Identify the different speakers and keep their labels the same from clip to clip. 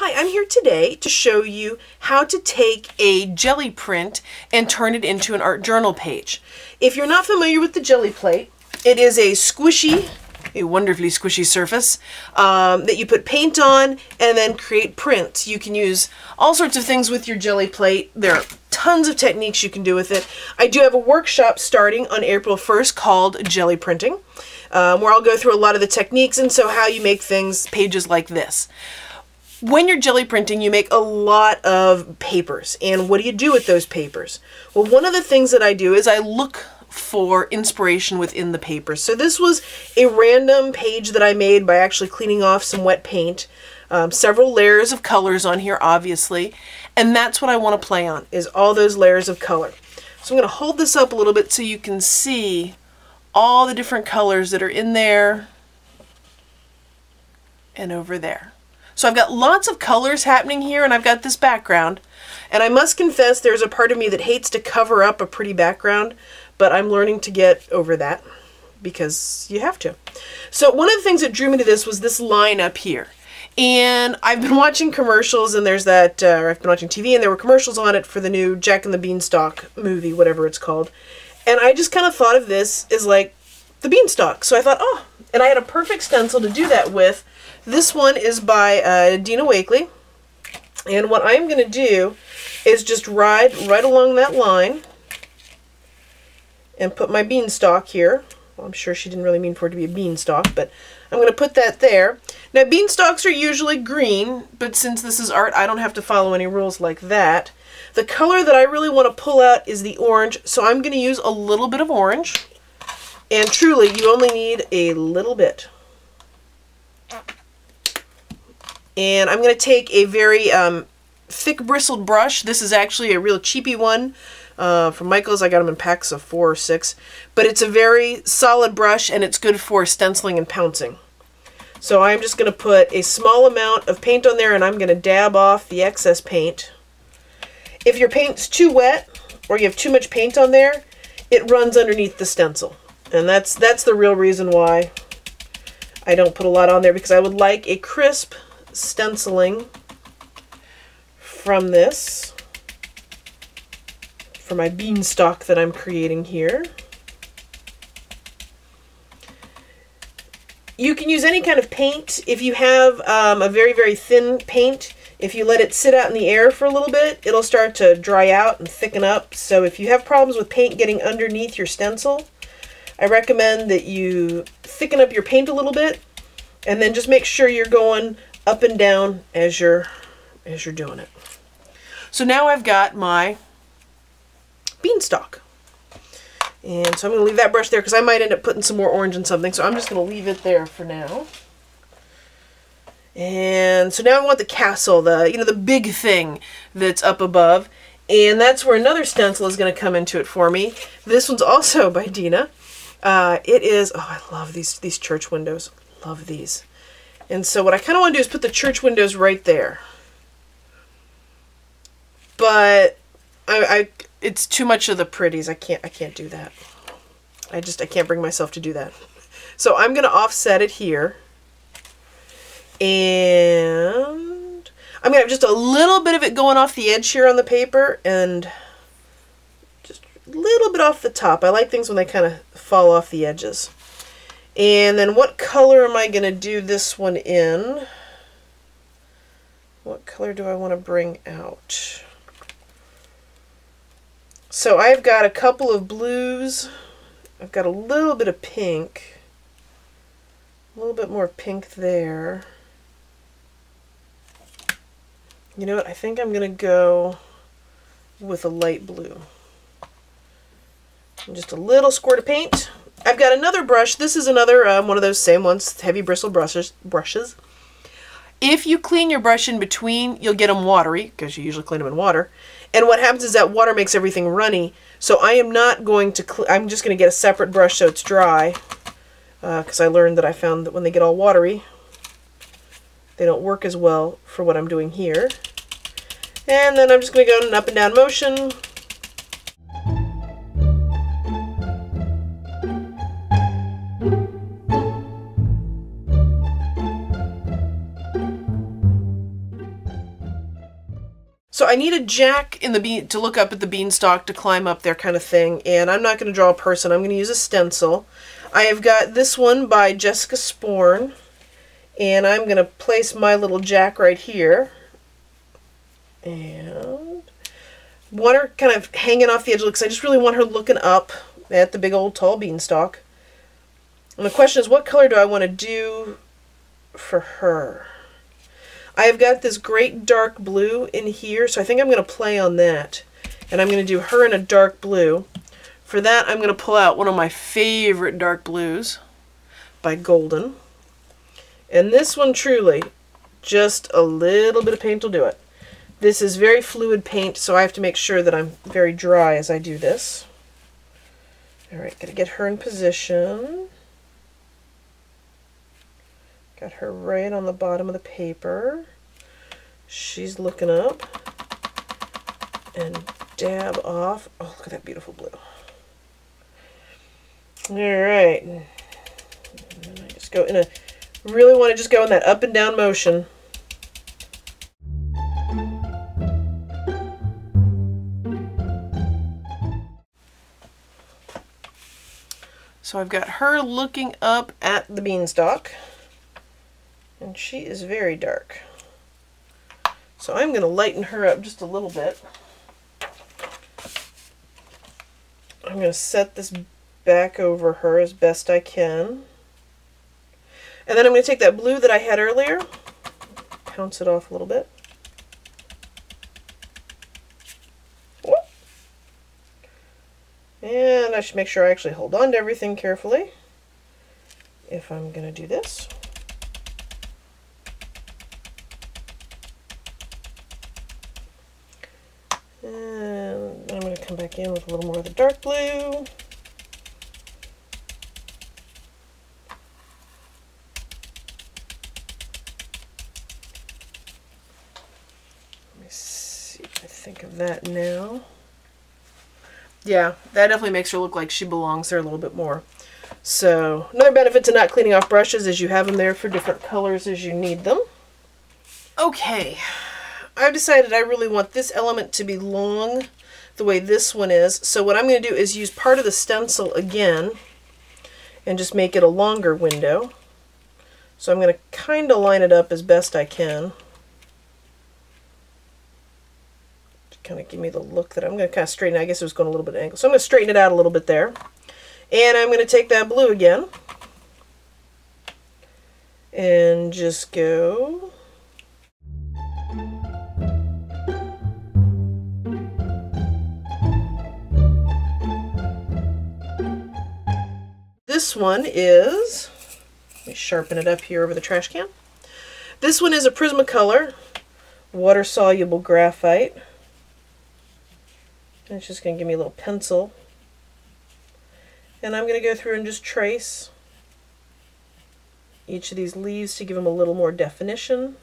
Speaker 1: Hi, I'm here today to show you how to take a Gelli print and turn it into an art journal page. If you're not familiar with the Gelli plate, it is a wonderfully squishy surface that you put paint on and then create prints. You can use all sorts of things with your Gelli plate. There are tons of techniques you can do with it. I do have a workshop starting on April 1st called Gelli Printing, where I'll go through a lot of the techniques and so how you make pages like this. When you're Gelli printing, you make a lot of papers. And what do you do with those papers? Well, one of the things that I do is I look for inspiration within the papers. So this was a random page that I made by actually cleaning off some wet paint. Several layers of colors on here, obviously. And that's what I want to play on, is all those layers of color. So I'm going to hold this up a little bit so you can see all the different colors that are in there and over there. So I've got lots of colors happening here, and I've got this background. And I must confess, there's a part of me that hates to cover up a pretty background, but I'm learning to get over that because you have to. So one of the things that drew me to this was this line up here. And I've been watching commercials, and there's that, I've been watching TV, and there were commercials on it for the new Jack and the Beanstalk movie, whatever it's called. And I just kind of thought of this as like the beanstalk. So I thought, oh, and I had a perfect stencil to do that with. This one is by Dina Wakley, and what I'm going to do is just ride right along that line and put my beanstalk here. Well, I'm sure she didn't really mean for it to be a beanstalk, but I'm going to put that there. Now, beanstalks are usually green, but since this is art, I don't have to follow any rules like that. The color that I really want to pull out is the orange, so I'm going to use a little bit of orange, and truly, you only need a little bit. And I'm going to take a very thick bristled brush. This is actually a real cheapy one from Michael's. I got them in packs of 4 or 6. But it's a very solid brush, and it's good for stenciling and pouncing. So I'm just going to put a small amount of paint on there, and I'm going to dab off the excess paint. If your paint's too wet or you have too much paint on there, it runs underneath the stencil. And that's the real reason why I don't put a lot on there, because I would like a crisp stenciling from this, for my beanstalk that I'm creating here. You can use any kind of paint. If you have a very, very thin paint, if you let it sit out in the air for a little bit, it'll start to dry out and thicken up. So if you have problems with paint getting underneath your stencil, I recommend that you thicken up your paint a little bit, and then just make sure you're going up and down as you're doing it. So now I've got my beanstalk. And so I'm going to leave that brush there because I might end up putting some more orange in something. So I'm just going to leave it there for now. And so now I want the castle, the big thing that's up above. And that's where another stencil is going to come into it for me. This one's also by Dina. It is, oh, I love these church windows. Love these. And so what I kind of want to do is put the church windows right there. But it's too much of the pretties. I can't do that. I can't bring myself to do that. So I'm going to offset it here. And I'm going to have just a little bit of it going off the edge here on the paper, and just a little bit off the top. I like things when they kind of fall off the edges. And then what color am I going to do this one in? What color do I want to bring out? So I've got a couple of blues. I've got a little bit of pink. A little bit more pink there. You know what? I think I'm going to go with a light blue. And just a little squirt of paint. I've got another brush. This is another one of those same ones, heavy bristle brushes. If you clean your brush in between, you'll get them watery, because you usually clean them in water. And what happens is that water makes everything runny. So I am not going to, I'm just going to get a separate brush so it's dry. Because I learned that I found that when they get all watery, they don't work as well for what I'm doing here. And then I'm just going to go in an up and down motion. So I need a jack in the bean to look up at the beanstalk to climb up there kind of thing, and I'm not going to draw a person. I'm going to use a stencil. I have got this one by Jessica Sporn, and I'm going to place my little jack right here. And want her kind of hanging off the edge because I just really want her looking up at the big old tall beanstalk. And the question is, what color do I want to do for her? I have got this great dark blue in here, so I think I'm going to play on that. And I'm going to do her in a dark blue. For that, I'm going to pull out one of my favorite dark blues by Golden. And this one, truly, just a little bit of paint will do it. This is very fluid paint, so I have to make sure that I'm very dry as I do this. Alright, gotta get her in position. Got her right on the bottom of the paper. She's looking up. And dab off. Oh, look at that beautiful blue. Alright. And I just go in a, really want to just go in that up and down motion. So I've got her looking up at the beanstalk, and she is very dark. So I'm going to lighten her up just a little bit. I'm going to set this back over her as best I can. And then I'm going to take that blue that I had earlier, pounce it off a little bit. And I should make sure I actually hold on to everything carefully if I'm going to do this. And I'm going to come back in with a little more of the dark blue. Let me see what I think of that now. Yeah, that definitely makes her look like she belongs there a little bit more. So, another benefit to not cleaning off brushes is you have them there for different colors as you need them. Okay, I've decided I really want this element to be long the way this one is. So what I'm going to do is use part of the stencil again and just make it a longer window. So I'm going to kind of line it up as best I can. Kind of give me the look that I'm going to kind of straighten. I guess it was going a little bit angle. So I'm going to straighten it out a little bit there. And I'm going to take that blue again and just go this one is, let me sharpen it up here over the trash can. This one is a Prismacolor water-soluble graphite. And it's just going to give me a little pencil. And I'm going to go through and just trace each of these leaves to give them a little more definition.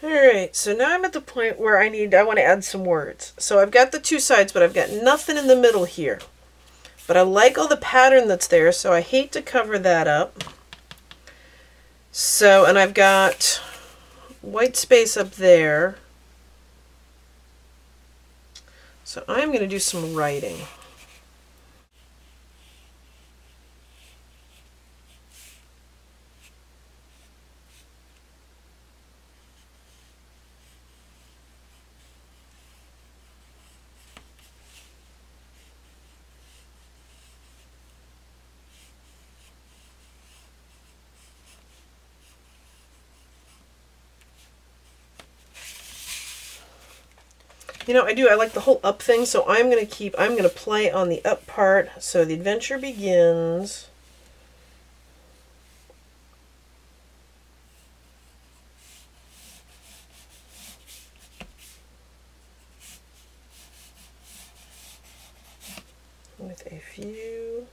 Speaker 1: Alright, so now I'm at the point where I want to add some words. So I've got the two sides, but I've got nothing in the middle here. But I like all the pattern that's there, so I hate to cover that up. So, and I've got white space up there. So I'm going to do some writing. You know, I like the whole up thing, so I'm going to play on the up part. So the adventure begins. few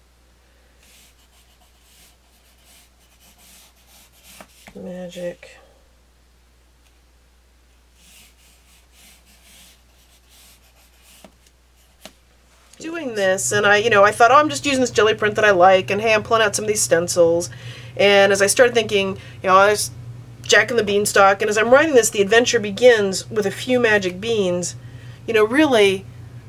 Speaker 1: magic doing this, and I thought, oh, I'm just using this jelly print that I like, and hey, I'm pulling out some of these stencils. And as I started thinking, I was Jack and the Beanstalk, and as I'm writing this, the adventure begins with a few magic beans. Really,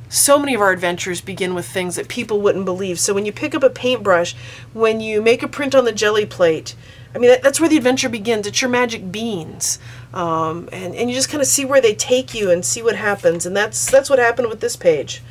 Speaker 1: so many of our adventures begin with things that people wouldn't believe. So when you pick up a paintbrush, when you make a print on the jelly plate, I mean, that's where the adventure begins. It's your magic beans. And you just kind of see where they take you and see what happens. And that's what happened with this page.